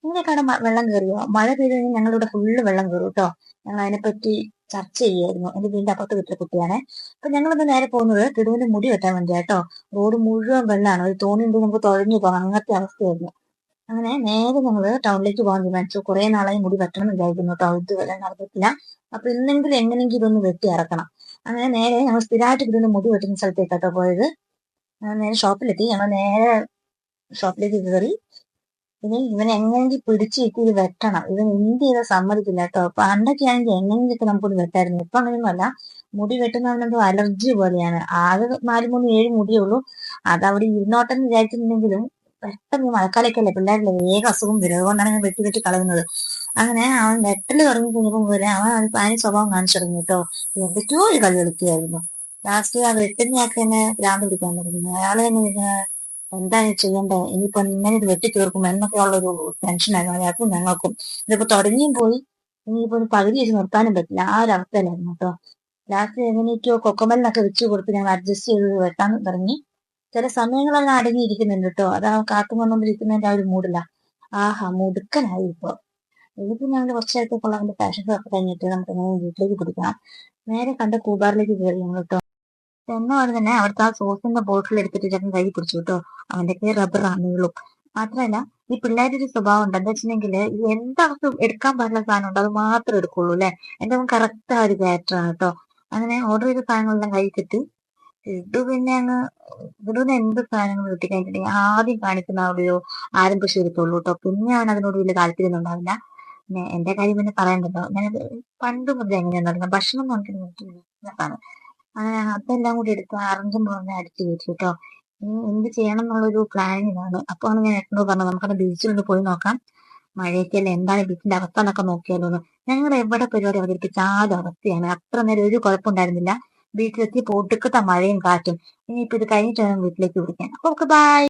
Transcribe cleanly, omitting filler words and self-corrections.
നിങ്ങൾക്കവിടെ വെള്ളം കയറിയോ? മഴ പെയ്ത് കഴിഞ്ഞാൽ ഞങ്ങളിവിടെ ഫുള്ള് വെള്ളം കയറും കേട്ടോ. ഞങ്ങൾ അതിനെപ്പറ്റി ചർച്ച ചെയ്യായിരുന്നു. എന്റെ വീടിന്റെ അപ്പുറത്ത് വീട്ടിലെ കുട്ടിയാണേ. അപ്പൊ ഞങ്ങളിന്ന് നേരെ പോകുന്നത് കിടുവിന് മുടി വെട്ടാൻ വേണ്ടിയാ കേട്ടോ. റോഡ് മുഴുവൻ വെള്ളമാണ്. ഒരു തോണി ഉണ്ട്, നമുക്ക് തുഴഞ്ഞു പോകാം, അങ്ങനത്തെ അവസ്ഥയായിരുന്നു. അങ്ങനെ നേരെ ഞങ്ങള് ടൗണിലേക്ക് പോകാൻ തീരുമാനിച്ചു. കുറെ നാളായി മുടി വെട്ടണം എന്ന് വിചാരിക്കുന്നു കേട്ടോ. ഇതുവരെ നടന്നിട്ടില്ല. അപ്പൊ ഇന്നെങ്കിലും എങ്ങനെയെങ്കിലും ഇതൊന്ന് വെട്ടി ഇറക്കണം. അങ്ങനെ നേരെ ഞങ്ങൾ സ്ഥിരമായിട്ട് കിടുവിന് മുടി വെട്ടുന്ന സ്ഥലത്തേക്കാട്ടോ പോയത്. നേരെ ഷോപ്പിലെത്തി. ഞങ്ങൾ നേരെ ഷോപ്പിലേക്ക് കയറി. ഇനി ഇവനെ എങ്ങനെയെങ്കിലും പിടിച്ച് കിട്ടി ഇത് വെട്ടണം. ഇവൻ എന്ത് ചെയ്താൽ സമ്മതിക്കില്ല കേട്ടോ. പണ്ടൊക്കെ ആണെങ്കിൽ എങ്ങനെയൊക്കെ നമുക്കൊന്ന് വെട്ടായിരുന്നു. ഇപ്പൊ അങ്ങനെയൊന്നുമല്ല. മുടി വെട്ടുന്നവനെന്തോ അലർജി പോലെയാണ്. ആകെ 4, 3, 7 മുടിയേ ഉള്ളൂ. അതവിടെ ഇരുന്നോട്ടെന്ന് വിചാരിച്ചിട്ടുണ്ടെങ്കിലും പെട്ടെന്ന് മഴക്കാലൊക്കെയല്ലേ, പിള്ളേരല്ലേ, വേഗം അസുഖം വരും. അതുകൊണ്ടാണ് ഞാൻ വെട്ടി വെട്ടി കളയുന്നത്. അങ്ങനെ അവൻ വെട്ടല് തുടങ്ങി കഴിഞ്ഞപ്പോൾ വരെ അവൻ അതിന് സ്വഭാവം കാണിച്ചു തുടങ്ങി കേട്ടോ. എന്തൊക്കെയോ ഒരു കളി കളിക്കുകയായിരുന്നു. ലാസ്റ്റ് ആ വെട്ടുന്നയാൾക്ക് തന്നെ ഭ്രാന്ത് പിടിക്കാൻ തുടങ്ങി. അയാള് തന്നെ എന്താണ് ചെയ്യേണ്ടത്, ഇനിയിപ്പോ ഇങ്ങനെ ഇത് വെട്ടിത്തീർക്കും എന്നൊക്കെ ഉള്ളൊരു ടെൻഷനായിരുന്നു അയാൾക്കും ഞങ്ങൾക്കും. ഇതിപ്പോ തുടങ്ങിയും പോയി, ഇനിയിപ്പോ ഒരു പകുതി വെച്ച് നിർത്താനും പറ്റില്ല, ആ ഒരു അവസ്ഥയിലായിരുന്നു കേട്ടോ. ലാസ്റ്റ് എങ്ങനെയൊക്കെയോ കൊക്കമലിനൊക്കെ വെച്ച് കൊടുത്ത് ഞങ്ങൾ അഡ്ജസ്റ്റ് ചെയ്ത് വെട്ടാൻ തുടങ്ങി. ചില സമയങ്ങളെല്ലാം അടങ്ങിയിരിക്കുന്നുണ്ട് കേട്ടോ. അതാ കാത്തും വന്നോണ്ടിരിക്കുന്നതിന്റെ ആ ഒരു മൂഡില്ല. ആഹാ, മുടുക്കനായി ഇപ്പൊ. ഇതിപ്പോ ഞങ്ങൾ കുറച്ച് നേരത്തേക്കുള്ള അവന്റെ ഫാഷൻ ഷോ ഒക്കെ കഴിഞ്ഞിട്ട് നമുക്ക് വീട്ടിലേക്ക് പിടിക്കണം. നേരെ കണ്ട കൂബാറിലേക്ക് കയറി ഞങ്ങൾ കേട്ടോ. എന്ന പോലെ തന്നെ അവിടുത്തെ ആ സോസിന്റെ ബോട്ടിൽ എടുത്തിട്ട് ചേട്ടൻ കൈ പിടിച്ചു കേട്ടോ. അവന്റെ കൈ റബ്ബറാണുള്ളൂ. മാത്രമല്ല, ഈ പിള്ളേരുടെ ഒരു സ്വഭാവം ഉണ്ട്. എന്താ വെച്ചിട്ടുണ്ടെങ്കിൽ അവർക്ക് എടുക്കാൻ പാടുള്ള സാധനം ഉണ്ട് അത് മാത്രം എടുക്കുള്ളൂ അല്ലെ. എന്റെ അവൻ കറക്റ്റ് ആ ഒരു ക്യാരക്ടറാണ് കേട്ടോ. അങ്ങനെ ഓർഡർ ചെയ്ത സാധനങ്ങളെല്ലാം കൈ കിട്ടി. പിന്നെ ഇടുന്ന എന്ത് സാധനങ്ങൾ കിട്ടി കഴിഞ്ഞിട്ടുണ്ടെങ്കിൽ ആദ്യം കാണിക്കുന്ന ആ ഒരു ആരംഭിച്ചു എടുത്തുള്ളൂ കേട്ടോ. പിന്നെ അവൻ അതിനോട് വലിയ താല്പര്യമൊന്നും ഉണ്ടാവില്ല. പിന്നെ എന്റെ കാര്യം പിന്നെ പറയണ്ടല്ലോ. ഞാനത് പണ്ട് മുതലേ എങ്ങനെയാണെന്നറിയാം, ഭക്ഷണം നോക്കിയിട്ടാണ്. അങ്ങനെ അതെല്ലാം കൂടി എടുത്ത് അറഞ്ചും പറഞ്ഞ് അടിച്ചു കയറ്റി കേട്ടോ. ഇനി എന്ത് ചെയ്യണം എന്നുള്ളൊരു പ്ലാനിങ്ങിലാണ്. അപ്പൊ ഞാൻ ഏട്ടനോട് പറഞ്ഞു നമുക്കത് ബീച്ചിലൊന്ന് പോയി നോക്കാം. മഴയൊക്കെയല്ലേ, എന്താണ് ബീച്ചിന്റെ അവസ്ഥ എന്നൊക്കെ നോക്കിയാലോന്ന്. ഞങ്ങൾ എവിടെ പരിപാടി അവതരിപ്പിച്ച ആ ഒരു അവസ്ഥയാണ്. അത്ര നേരം ഒരു കുഴപ്പമുണ്ടായിരുന്നില്ല. ബീച്ചിലെത്തി ഒടുക്കത്തെ മഴയും കാറ്റും. ഇനിയിപ്പോ ഇത് കഴിഞ്ഞിട്ട് വേണം വീട്ടിലേക്ക് വിളിക്കാൻ. അപ്പൊ ബൈ.